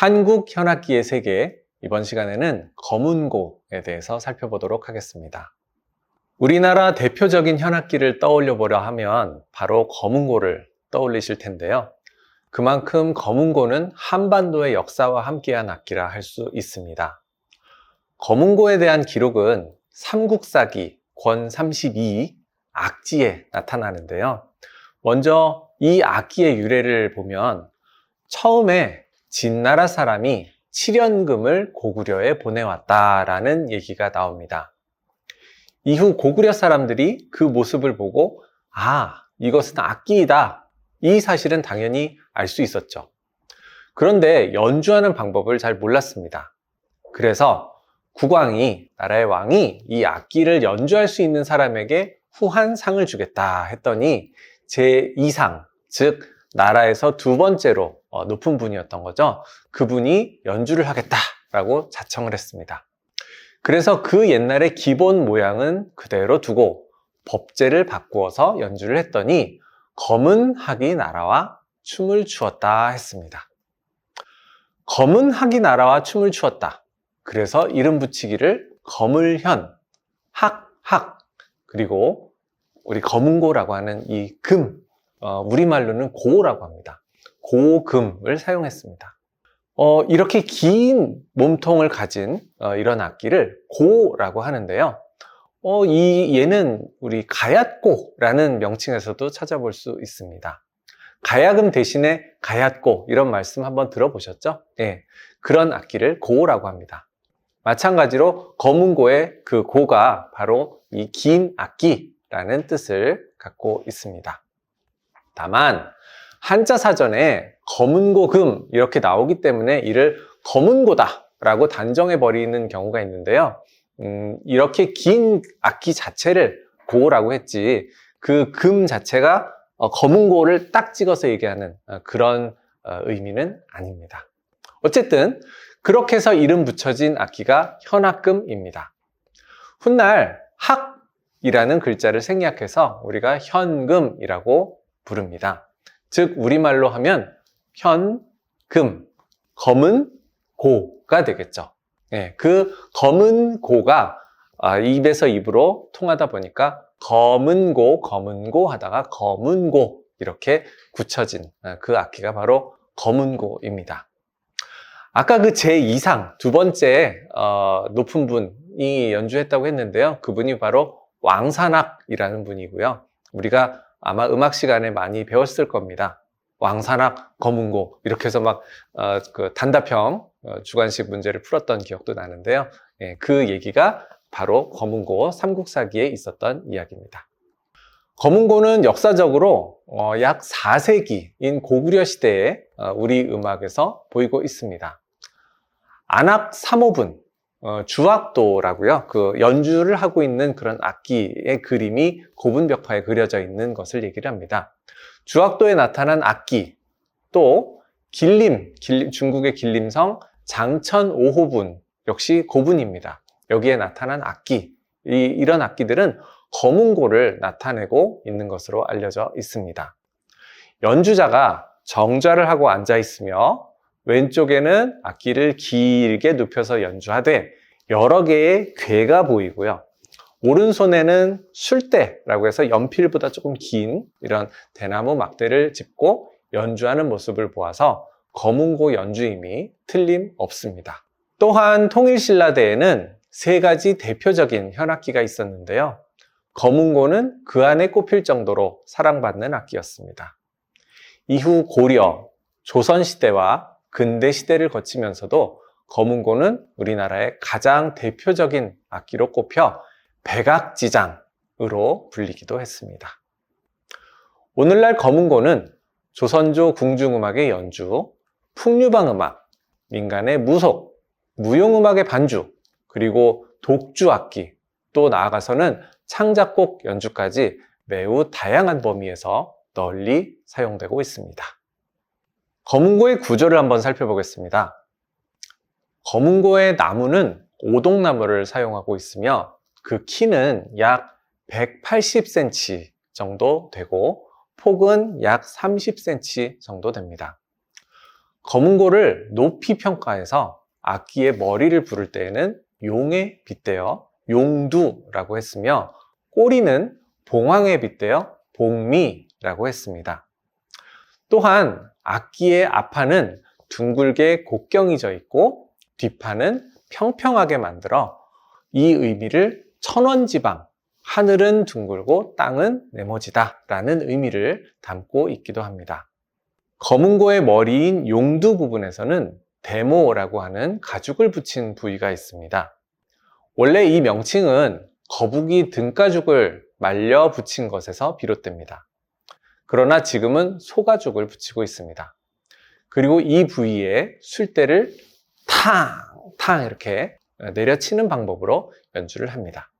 한국 현악기의 세계, 이번 시간에는 검은고에 대해서 살펴보도록 하겠습니다. 우리나라 대표적인 현악기를 떠올려 보려 하면 바로 검은고를 떠올리실 텐데요. 그만큼 검은고는 한반도의 역사와 함께한 악기라 할 수 있습니다. 검은고에 대한 기록은 삼국사기 권 32 악지에 나타나는데요. 먼저 이 악기의 유래를 보면 처음에 진나라 사람이 칠연금을 고구려에 보내왔다라는 얘기가 나옵니다. 이후 고구려 사람들이 그 모습을 보고 이것은 악기이다. 이 사실은 당연히 알 수 있었죠. 그런데 연주하는 방법을 잘 몰랐습니다. 그래서 국왕이, 나라의 왕이 이 악기를 연주할 수 있는 사람에게 후한 상을 주겠다 했더니 제2상, 즉 나라에서 두 번째로 높은 분이었던 거죠. 그분이 연주를 하겠다라고 자청을 했습니다. 그래서 그 옛날의 기본 모양은 그대로 두고 법제를 바꾸어서 연주를 했더니 검은 학이 날아와 춤을 추었다 했습니다. 검은 학이 날아와 춤을 추었다. 그래서 이름 붙이기를 검을현, 학, 그리고 우리 검은고라고 하는 이 금, 우리말로는 고라고 합니다. 고금을 사용했습니다. 이렇게 긴 몸통을 가진 이런 악기를 고라고 하는데요. 얘는 우리 가얏고라는 명칭에서도 찾아볼 수 있습니다. 가야금 대신에 가얏고 이런 말씀 한번 들어보셨죠? 네, 그런 악기를 고라고 합니다. 마찬가지로 검은고의 그 고가 바로 이 긴 악기라는 뜻을 갖고 있습니다. 다만 한자 사전에 검은고금 이렇게 나오기 때문에 이를 검은고다 라고 단정해 버리는 경우가 있는데요. 이렇게 긴 악기 자체를 고라고 했지 그 금 자체가 검은고를 딱 찍어서 얘기하는 그런 의미는 아닙니다. 어쨌든 그렇게 해서 이름 붙여진 악기가 현악금입니다. 훗날 학이라는 글자를 생략해서 우리가 현금이라고 부릅니다. 즉 우리말로 하면 현금, 검은 고가 되겠죠. 네, 그 검은 고가 입에서 입으로 통하다 보니까 검은고 하다가 검은고 이렇게 굳혀진 그 악기가 바로 검은고입니다. 아까 그 제2상 두 번째 높은 분이 연주했다고 했는데요. 그분이 바로 왕산악이라는 분이고요. 우리가 아마 음악 시간에 많이 배웠을 겁니다. 왕산악, 검은고 이렇게 해서 막 그 단답형 주관식 문제를 풀었던 기억도 나는데요. 예, 그 얘기가 바로 검은고 삼국사기에 있었던 이야기입니다. 검은고는 역사적으로 약 4세기인 고구려 시대에 우리 음악에서 보이고 있습니다. 안악 3호분, 주악도라고요. 그 연주를 하고 있는 그런 악기의 그림이 고분벽화에 그려져 있는 것을 얘기를 합니다. 주악도에 나타난 악기, 또 길림, 중국의 길림성 장천 5호분 역시 고분입니다. 여기에 나타난 악기, 이런 악기들은 검은고를 나타내고 있는 것으로 알려져 있습니다. 연주자가 정좌를 하고 앉아 있으며 왼쪽에는 악기를 길게 눕혀서 연주하되 여러 개의 궤가 보이고요. 오른손에는 술대라고 해서 연필보다 조금 긴 이런 대나무 막대를 짚고 연주하는 모습을 보아서 검은고 연주임이 틀림없습니다. 또한 통일신라대에는 세 가지 대표적인 현악기가 있었는데요. 검은고는 그 안에 꼽힐 정도로 사랑받는 악기였습니다. 이후 고려, 조선시대와 근대시대를 거치면서도 검은고는 우리나라의 가장 대표적인 악기로 꼽혀 백악지장으로 불리기도 했습니다. 오늘날 검은고는 조선조 궁중음악의 연주, 풍류방음악, 민간의 무속, 무용음악의 반주, 그리고 독주악기, 또 나아가서는 창작곡 연주까지 매우 다양한 범위에서 널리 사용되고 있습니다. 검은고의 구조를 한번 살펴보겠습니다. 검은고의 나무는 오동나무를 사용하고 있으며 그 키는 약 180cm 정도 되고 폭은 약 30cm 정도 됩니다. 검은고를 높이 평가해서 악기의 머리를 부를 때에는 용에 빗대어 용두라고 했으며, 꼬리는 봉황에 빗대어 봉미라고 했습니다. 또한 악기의 앞판은 둥글게 곡경이 있고 뒷판은 평평하게 만들어 이 의미를 천원지방, 하늘은 둥글고 땅은 네모지다 라는 의미를 담고 있기도 합니다. 검은고의 머리인 용두 부분에서는 대모라고 하는 가죽을 붙인 부위가 있습니다. 원래 이 명칭은 거북이 등가죽을 말려 붙인 것에서 비롯됩니다. 그러나 지금은 소가죽을 붙이고 있습니다. 그리고 이 부위에 술대를 탕 이렇게 내려치는 방법으로 연주를 합니다.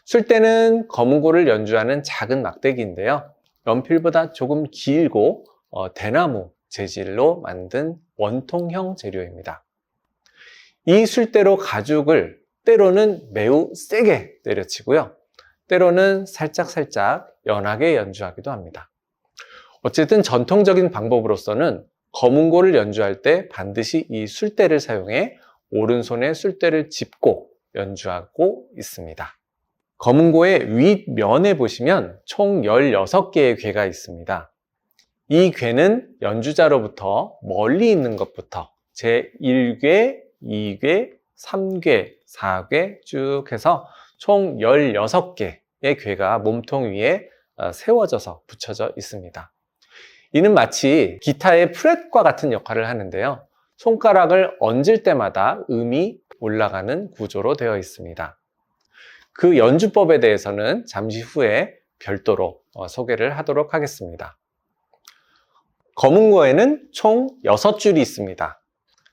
술대는 검은고를 연주하는 작은 막대기인데요. 연필보다 조금 길고 대나무 재질로 만든 원통형 재료입니다. 이 술대로 가죽을 때로는 매우 세게 내려치고요. 때로는 살짝 연하게 연주하기도 합니다. 어쨌든 전통적인 방법으로서는 검은고를 연주할 때 반드시 이 술대를 사용해 오른손에 술대를 짚고 연주하고 있습니다. 검은고의 윗면에 보시면 총 16개의 궤가 있습니다. 이 궤는 연주자로부터 멀리 있는 것부터 제1궤, 2궤, 3궤, 4궤 쭉 해서 총 16개의 궤가 몸통 위에 세워져서 붙여져 있습니다. 이는 마치 기타의 프렛과 같은 역할을 하는데요. 손가락을 얹을 때마다 음이 올라가는 구조로 되어 있습니다. 그 연주법에 대해서는 잠시 후에 별도로 소개를 하도록 하겠습니다. 검은고에는 총 6줄이 있습니다.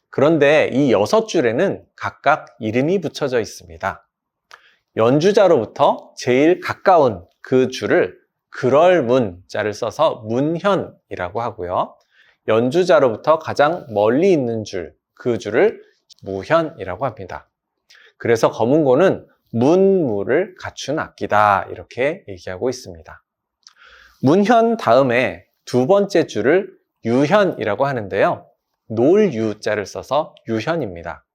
그런데 이 6줄에는 각각 이름이 붙여져 있습니다. 연주자로부터 제일 가까운 그 줄을 그럴문자를 써서 문현이라고 하고요. 연주자로부터 가장 멀리 있는 줄, 그 줄을 무현이라고 합니다. 그래서 검은고는 문무를 갖춘 악기다 이렇게 얘기하고 있습니다. 문현 다음에 두 번째 줄을 유현이라고 하는데요. 놀유자를 써서 유현입니다.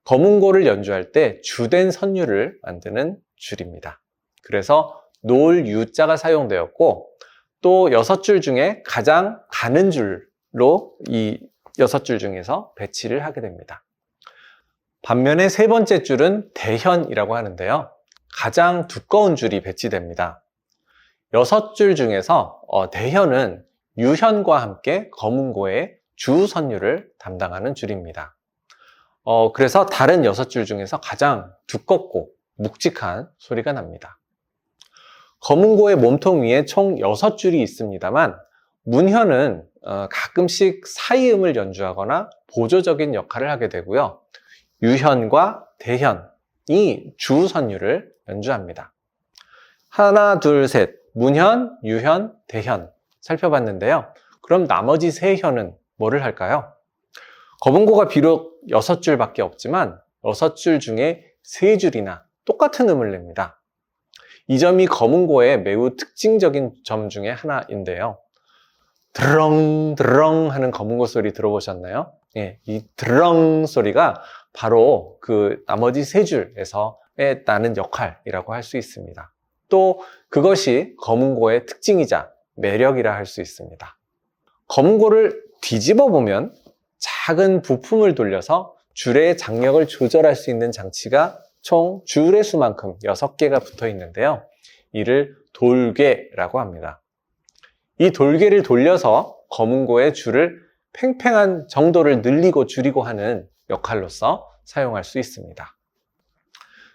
검은고를 연주할 때 주된 선율을 만드는 줄입니다. 그래서 놀유자가 사용되었고, 또 6줄 중에 가장 가는 줄로 이 6줄 중에서 배치를 하게 됩니다. 반면에 세 번째 줄은 대현이라고 하는데요. 가장 두꺼운 줄이 배치됩니다. 6줄 중에서 대현은 유현과 함께 검은고의 주선율을 담당하는 줄입니다. 그래서 다른 6줄 중에서 가장 두껍고 묵직한 소리가 납니다. 검은고의 몸통 위에 총 6줄이 있습니다만, 문현은 가끔씩 사이음을 연주하거나 보조적인 역할을 하게 되고요. 유현과 대현이 주선율을 연주합니다. 하나, 둘, 셋, 문현, 유현, 대현 살펴봤는데요. 그럼 나머지 세 현은 뭐를 할까요? 검은고가 비록 6줄밖에 없지만 6줄 중에 3줄이나 똑같은 음을 냅니다. 이 점이 검은고의 매우 특징적인 점 중에 하나인데요. 드렁 드렁 하는 검은고 소리 들어보셨나요? 예, 이 드렁 소리가 바로 그 나머지 3줄에서 나는 역할이라고 할 수 있습니다. 또 그것이 검은고의 특징이자 매력이라 할 수 있습니다. 검은고를 뒤집어 보면 작은 부품을 돌려서 줄의 장력을 조절할 수 있는 장치가 총 줄의 수만큼 6개가 붙어 있는데요. 이를 돌괴라고 합니다. 이 돌괴를 돌려서 검은고의 줄을 팽팽한 정도를 늘리고 줄이고 하는 역할로서 사용할 수 있습니다.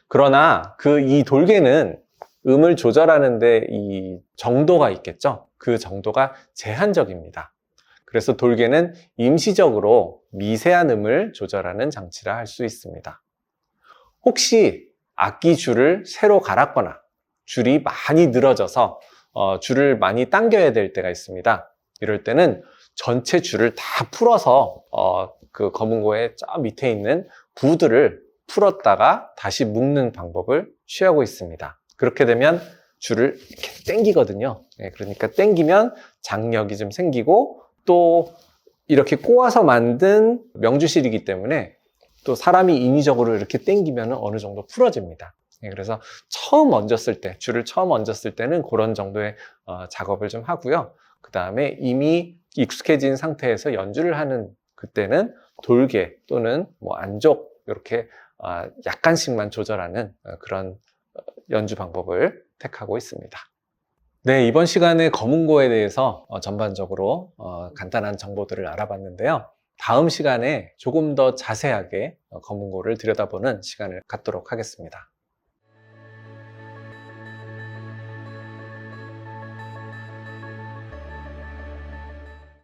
그러나 이 돌괴는 음을 조절하는데 이 정도가 있겠죠. 그 정도가 제한적입니다. 그래서 돌괴는 임시적으로 미세한 음을 조절하는 장치라 할 수 있습니다. 혹시 악기 줄을 새로 갈았거나 줄이 많이 늘어져서 줄을 많이 당겨야 될 때가 있습니다. 이럴 때는 전체 줄을 다 풀어서 그 검은고의 저 밑에 있는 부들을 풀었다가 다시 묶는 방법을 취하고 있습니다. 그렇게 되면 줄을 이렇게 당기거든요. 그러니까 당기면 장력이 좀 생기고 또 이렇게 꼬아서 만든 명주실이기 때문에 또 사람이 인위적으로 이렇게 당기면 어느 정도 풀어집니다. 그래서 처음 얹었을 때, 줄을 처음 얹었을 때는 그런 정도의 작업을 좀 하고요. 그 다음에 이미 익숙해진 상태에서 연주를 하는 그때는 돌개 또는 뭐 안족 이렇게 약간씩만 조절하는 그런 연주 방법을 택하고 있습니다. 네, 이번 시간에 검은고에 대해서 전반적으로 간단한 정보들을 알아봤는데요. 다음 시간에 조금 더 자세하게 검은고를 들여다보는 시간을 갖도록 하겠습니다.